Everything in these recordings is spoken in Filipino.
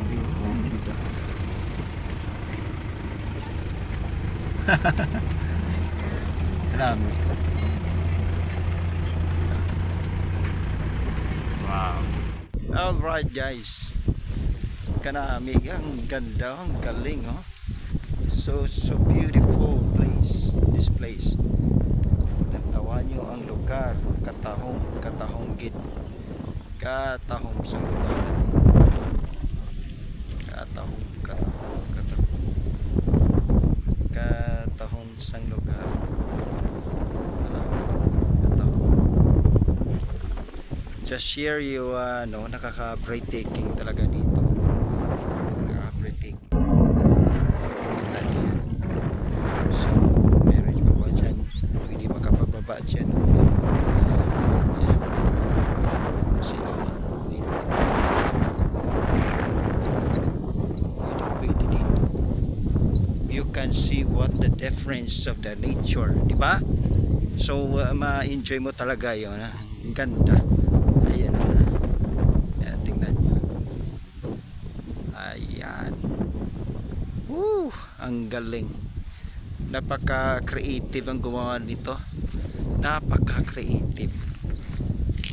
Grabe, oh, ang ganda. Dami. Wow. Alright guys. Kanami, ang ganda, ang galing, oh. So beautiful place. This place. Natawan nyo ang lugar. Katahong gid. Katahong sa lugar. Katahong sang lugar. Just share you nakaka-breathtaking talaga dito. Nakaka-breathtaking. Kita niyo yan. So, meron yung mga dyan. Hindi makapababa dyan. Ayan. Sila dito. Pwede dito. You can see what the difference of the nature, di ba? So, ma-enjoy mo talaga yun. Ang ganda. Ayan na. Ayan, tingnan nyo. Ayan. Woo! Ang galing. Napaka-creative ang gumawa nito. Napaka-creative.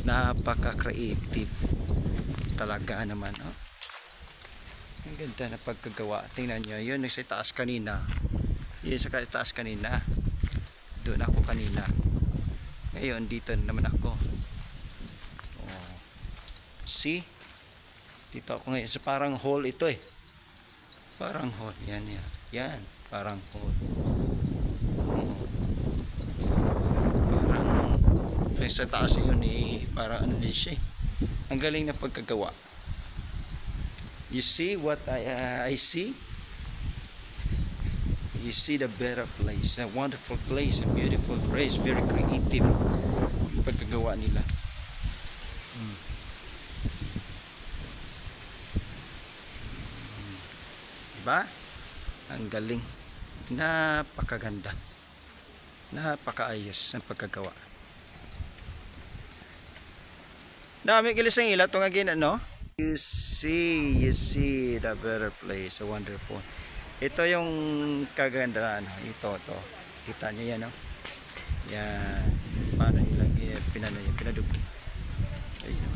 Napaka-creative. Talaga naman. Oh. Ang ganda na pagkagawa. Tingnan nyo. Yun sa taas kanina. Yun sa taas kanina. Doon ako kanina. Ngayon, dito naman ako. See? Dito ako ngayon. So, parang hole ito eh. Parang hole. Yan, yan. Yan. Parang hole. Parang sa taas yun eh. Parang ano din siya eh. Ang galing na pagkagawa. You see what I see? You see the better place. A wonderful place. A beautiful place. Very creative. Pagkagawa nila. Diba? Ang galing. Napakaganda. Napakaayos ang pagkagawa. Dami kilis ang ila itong agin, ano? You see the better place. So wonderful. Ito yung kagandaan. Ito. Kita nyo yan, no? Yan. Paano nilang pinadug. Ayun.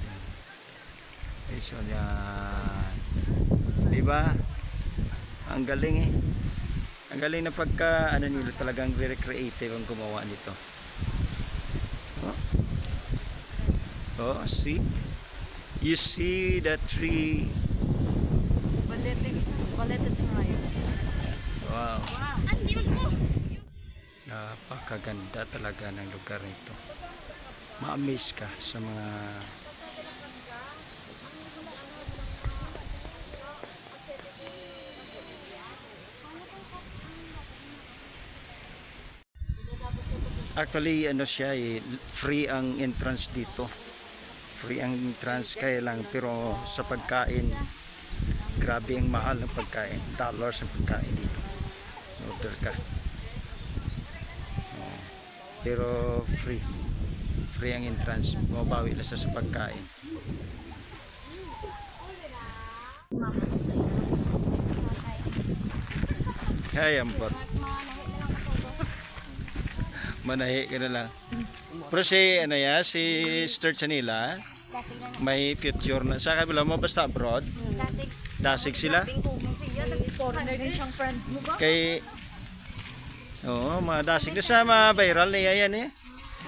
So yan. Diba? Ang galing eh. Ang galing na pagka nila talagang very creative ang gumawa nito. Oh, see? You see the tree. Wow. Napakaganda talaga ng lugar nito. Ma-amaze ka sa mga actually ano siya eh, free ang entrance dito. Free ang entrance kaya lang, pero sa pagkain grabe ang mahal ng pagkain. $1 ang pagkain dito. Order ka. Pero free. Free ang entrance. Mabawi lang sa pagkain. Kaya ambot. Manahi ka na lang. Pero si Sister Chanila may future na. Sa kabila mo basta abroad. Dasig sila. Foreigner din siyang friend mo ba? Kay mga dasig na sa mga viral niya yan eh.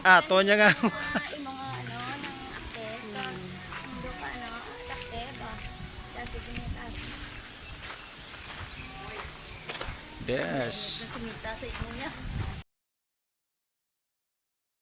Ato niya nga. Yes.